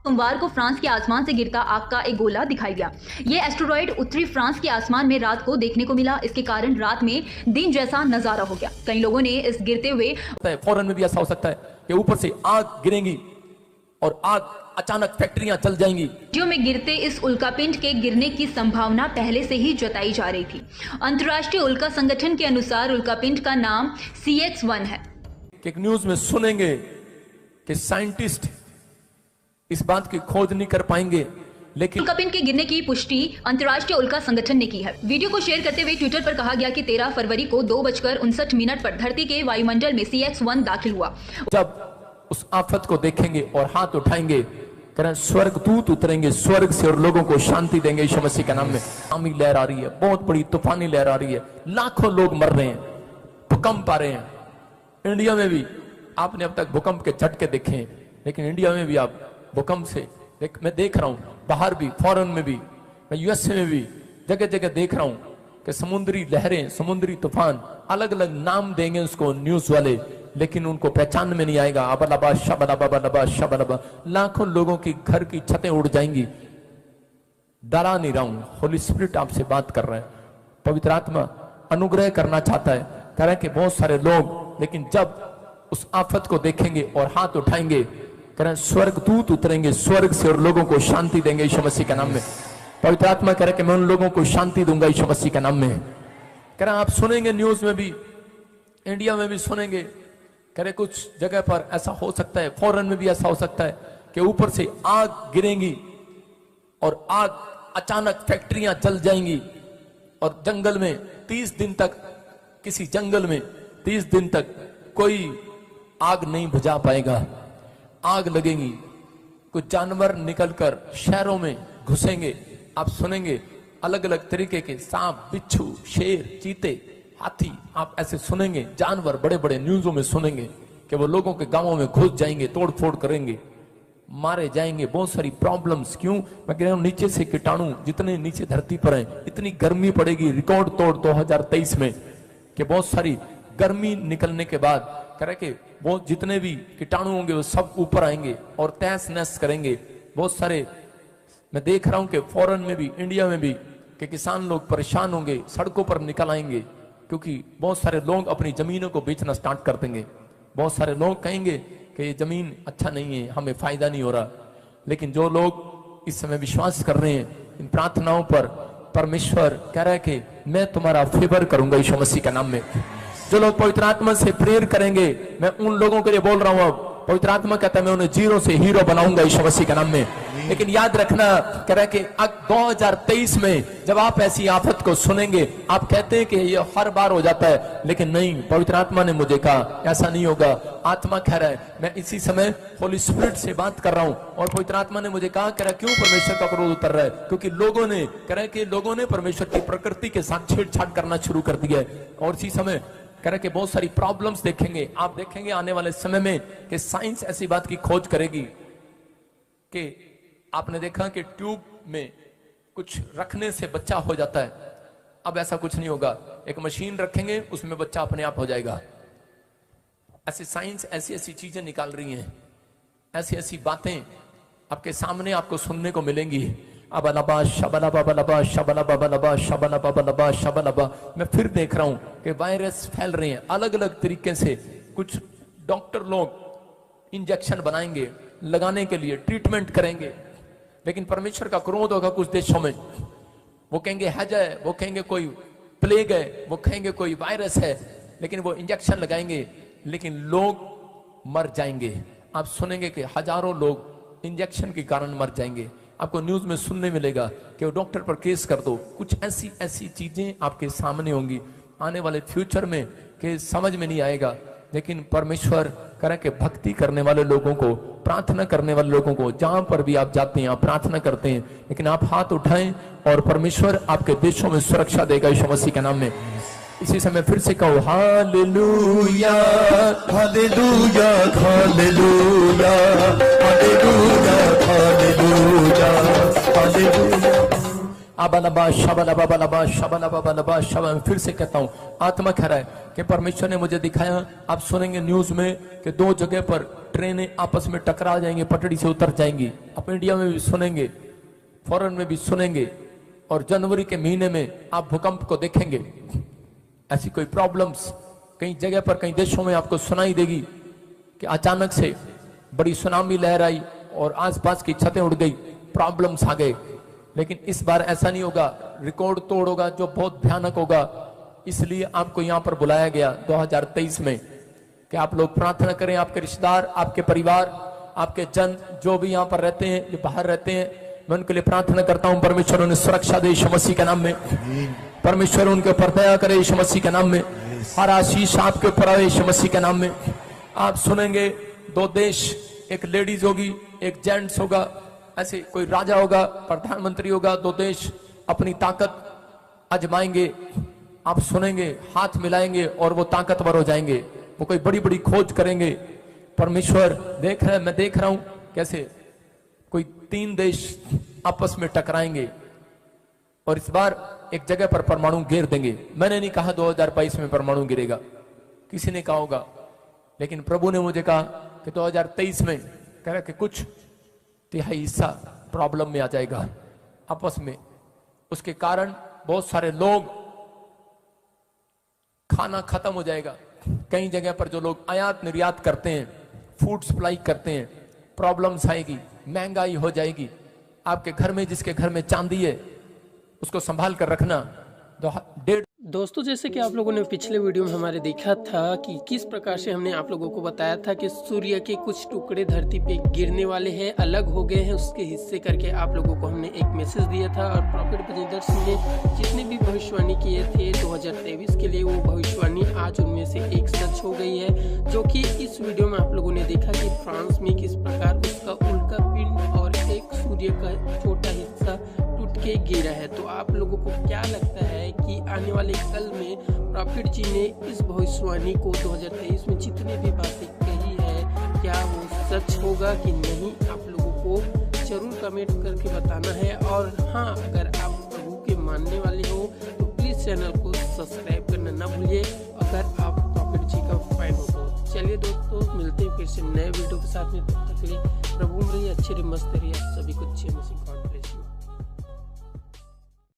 सोमवार को फ्रांस के आसमान से गिरता आग का एक गोला दिखाई दिया। ये एस्टेरॉयड उत्तरी फ्रांस के आसमान में रात को देखने को मिला। इसके कारण रात में दिन जैसा नजारा हो गया। कई लोगों ने इस गिरते हुए फौरन में भी ऐसा हो सकता है कि ऊपर से आग गिरेगी और आग अचानक फैक्ट्रियां चल जाएंगी। वीडियो में गिरते इस उल्कापिंड के गिरने की संभावना पहले से ही जताई जा रही थी। अंतर्राष्ट्रीय उल्का संगठन के अनुसार उल्कापिंड का नाम CX-1 है। एक न्यूज में सुनेंगे कि साइंटिस्ट इस बात की खोज नहीं कर पाएंगे, लेकिन उल्कापिंड के गिरने की पुष्टि अंतर्राष्ट्रीय उल्का संगठन ने की है। वीडियो को शेयर करते हुए ट्विटर पर कहा गया कि 13 फरवरी को 2:59 पर धरती के वायुमंडल में CX-1 दाखिल हुआ। जब उस आफत को देखेंगे और हाथ उठाएंगे, करें स्वर्ग दूत उतरेंगे स्वर्ग से और लोगों को शांति देंगे यीशु मसीह के नाम में। आमी लहर आ रही है, बहुत बड़ी तूफानी लहर आ रही है, लाखों लोग मर रहे हैं, भूकंप आ रहे हैं। इंडिया में भी आपने अब तक भूकंप के झटके देखे हैं, लेकिन इंडिया में भी आप भूकंप से मैं देख रहा हूं, बाहर भी, फॉरेन में भी, मैं USA में भी जगह जगह देख रहा हूं कि समुद्री लहरें, समुद्री तूफान, अलग अलग नाम देंगे उसको न्यूज वाले, लेकिन उनको पहचान में नहीं आएगा। अबलबा शबलबा शबलबा, लाखों लोगों की घर की छतें उड़ जाएंगी। डरा नहीं रहा हूं, होली स्पिरिट आपसे बात कर रहे हैं, पवित्र आत्मा अनुग्रह करना चाहता है। कह रहे हैं कि बहुत सारे लोग, लेकिन जब उस आफत को देखेंगे और हाथ उठाएंगे, कह रहे हैं स्वर्ग दूत उतरेंगे स्वर्ग से और लोगों को शांति देंगे यीशु मसीह के नाम में। पवित्र आत्मा कह रहे कि मैं उन लोगों को शांति दूंगा यीशु मसीह के नाम में। कह रहे आप सुनेंगे न्यूज में भी, इंडिया में भी सुनेंगे, कह रहे कुछ जगह पर ऐसा हो सकता है, फॉरेन में भी ऐसा हो सकता है कि ऊपर से आग गिरेगी और आग अचानक फैक्ट्रियां चल जाएंगी और जंगल में 30 दिन तक, किसी जंगल में 30 दिन तक कोई आग नहीं बुझा पाएगा। आग लगेगी, कुछ जानवर निकलकर शहरों में घुसेंगे। आप सुनेंगे अलग अलग तरीके के सांप, बिच्छू, शेर, चीते, हाथी, आप ऐसे सुनेंगे जानवर बड़े बड़े न्यूज़ों में सुनेंगे कि वो लोगों के गांवों में घुस जाएंगे, तोड़ फोड़ करेंगे, मारे जाएंगे। बहुत सारी प्रॉब्लम्स, क्यों मैं कह रहा हूं, नीचे से कीटाणु जितने नीचे धरती पर हैं, इतनी गर्मी पड़ेगी रिकॉर्ड तोड़ 2023 में कि बहुत सारी गर्मी निकलने के बाद कह रहे कि वो जितने भी कीटाणु होंगे वो सब ऊपर आएंगे और तहस नहस करेंगे। बहुत सारे मैं देख रहा हूं कि फॉरेन में भी, इंडिया में भी, कि किसान लोग परेशान होंगे, सड़कों पर निकल आएंगे, क्योंकि बहुत सारे लोग अपनी जमीनों को बेचना स्टार्ट कर देंगे। बहुत सारे लोग कहेंगे कि ये जमीन अच्छा नहीं है, हमें फायदा नहीं हो रहा। लेकिन जो लोग इस समय विश्वास कर रहे हैं इन प्रार्थनाओं पर, परमेश्वर कह रहा है कि मैं तुम्हारा फेवर करूंगा यीशु मसीह के नाम में। जो लोग पवित्र आत्मा से प्रेयर करेंगे, मैं उन लोगों के लिए बोल रहा हूं, अब पवित्र आत्मा कहता है मैं उन्हें जीरो से हीरो बनाऊंगा यीशु मसीह के नाम में। लेकिन याद रखना, कह रहा है कि 2023 में जब आप ऐसी आफत को सुनेंगे, आप कहते हैं कि ये हर बार हो जाता है, लेकिन नहीं, पवित्र आत्मा ने मुझे कहा ऐसा नहीं होगा। आत्मा कह रहा है, मैं इसी समय होली स्पिरिट से बात कर रहा हूं और पवित्र आत्मा ने मुझे कहा, कह रहा क्यों परमेश्वर का क्रोध उतर रहा है? क्योंकि लोगों ने, कह रहा है कि लोगों ने परमेश्वर की प्रकृति के साथ छेड़छाड़ करना शुरू कर दिया है। और इसी समय कह रहे कि बहुत सारी प्रॉब्लम्स देखेंगे, आप देखेंगे आने वाले समय में कि साइंस ऐसी बात की खोज करेगी कि आपने देखा कि ट्यूब में कुछ रखने से बच्चा हो जाता है, अब ऐसा कुछ नहीं होगा, एक मशीन रखेंगे उसमें बच्चा अपने आप हो जाएगा। ऐसी साइंस ऐसी ऐसी चीजें निकाल रही हैं, ऐसी ऐसी बातें आपके सामने आपको सुनने को मिलेंगी। अबलबा शबलबा बलबा शबलबा बलबा शबलबा बलबा शबलबा। मैं फिर देख रहा हूं कि वायरस फैल रहे हैं अलग अलग तरीके से। कुछ डॉक्टर लोग इंजेक्शन बनाएंगे, लगाने के लिए ट्रीटमेंट करेंगे, लेकिन परमेश्वर का क्रोध होगा कुछ देशों में। वो कहेंगे हैज है, वो कहेंगे कोई प्लेग है, वो कहेंगे कोई वायरस है, लेकिन वो इंजेक्शन लगाएंगे, लेकिन लोग मर जाएंगे। आप सुनेंगे कि हजारों लोग इंजेक्शन के कारण मर जाएंगे। आपको न्यूज में सुनने मिलेगा कि वो डॉक्टर पर केस कर दो। कुछ ऐसी ऐसी चीजें आपके सामने होंगी आने वाले फ्यूचर में कि समझ में नहीं आएगा। लेकिन परमेश्वर करे कि भक्ति करने वाले लोगों को, प्रार्थना करने वाले लोगों को, जहां पर भी आप जाते हैं आप प्रार्थना करते हैं, लेकिन आप हाथ उठाएं और परमेश्वर आपके देशों में सुरक्षा देगा यीशु मसीह के नाम में। इसी समय फिर से कहो hallelujah hallelujah hallelujah hallelujah hallelujah hallelujah. अबलबा शबलबा बलबा शबलबा बलबा शब। फिर से कहता हूं, आत्मा कह रहा है कि परमेश्वर ने मुझे दिखाया, आप सुनेंगे न्यूज में कि 2 जगह पर ट्रेनें आपस में टकरा जाएंगी, पटड़ी से उतर जाएंगी। आप इंडिया में भी सुनेंगे, फॉरेन में भी सुनेंगे, और जनवरी के महीने में आप भूकंप को देखेंगे। ऐसी कोई प्रॉब्लम्स कई जगह पर, कई देशों में आपको सुनाई देगी कि अचानक से बड़ी सुनामी लहर आई और आसपास की छतें उड़ गई, प्रॉब्लम्स आ गए। लेकिन इस बार ऐसा नहीं होगा, रिकॉर्ड तोड़ होगा जो बहुत भयानक होगा। इसलिए आपको यहां पर बुलाया गया 2023 में कि आप लोग प्रार्थना करें, आपके रिश्तेदार, आपके परिवार, आपके जन जो भी यहां पर रहते हैं, जो बाहर रहते हैं, मैं उनके लिए प्रार्थना करता हूं। परमेश्वर उन्हें सुरक्षा दे यीशु मसीह के नाम में। परमेश्वर उनके ऊपर दया करे यीशु मसीह के नाम में। हर आशीष आपके ऊपर आए यीशु मसीह के नाम में। आप सुनेंगे 2 देश, एक लेडीज होगी, एक जेंट्स होगा, ऐसे कोई राजा होगा, प्रधानमंत्री होगा, 2 देश अपनी ताकत आजमाएंगे। आप सुनेंगे, हाथ मिलाएंगे और वो ताकतवर हो जाएंगे। वो कोई बड़ी बड़ी खोज करेंगे। परमेश्वर देख रहे हैं, मैं देख रहा हूं कैसे कोई 3 देश आपस में टकराएंगे और इस बार एक जगह पर परमाणु गिर देंगे। मैंने नहीं कहा 2022 में परमाणु गिरेगा, किसी ने कहा होगा, लेकिन प्रभु ने मुझे कहा कि 2023 में कह रहा कि कुछ तिहाई हिस्सा प्रॉब्लम में आ जाएगा आपस में। उसके कारण बहुत सारे लोग, खाना खत्म हो जाएगा। कई जगह पर जो लोग आयात निर्यात करते हैं, फूड सप्लाई करते हैं, प्रॉब्लम्स आएगी, महंगाई हो जाएगी। आपके घर में, जिसके घर में चांदी है, उसको संभाल कर रखना। दोस्तों, जैसे कि आप लोगों ने पिछले वीडियो में हमारे देखा था कि किस प्रकार से हमने आप लोगों को बताया था कि सूर्य के कुछ टुकड़े धरती पे गिरने वाले हैं, अलग हो गए हैं, उसके हिस्से करके आप लोगों को हमने एक मैसेज दिया था। और प्रॉफिट बजिंदर सिंह ने जितने भी भविष्यवाणी किए थे 2023 के लिए, वो भविष्यवाणी आज उनमें से एक सच हो गई है। जो कि इस वीडियो में आप लोगों ने देखा कि फ्रांस में किस प्रकार उसका उल्का पिंड और एक सूर्य का छोटा हिस्सा टूट के गिरा है। तो आप लोगों को क्या लगता है कि आने वाले कल में प्रॉफिट जी ने इस भविष्यवाणी को 2023 में जितनी भी बातें कही है, क्या वो सच होगा कि नहीं? आप लोगों को जरूर कमेंट करके बताना है। और हाँ, अगर आप प्रभु के मानने वाले हो तो प्लीज चैनल को सब्सक्राइब करना ना भूलिए, अगर आप प्रॉफिट जी का फैन हो तो। चलिए दोस्तों, मिलते हैं फिर से नए वीडियो के साथ में। तब तक के लिए प्रभु में रहिए, अच्छे रहिए, मस्त रहिए, सभी कुछ अच्छे मसीह। God bless you.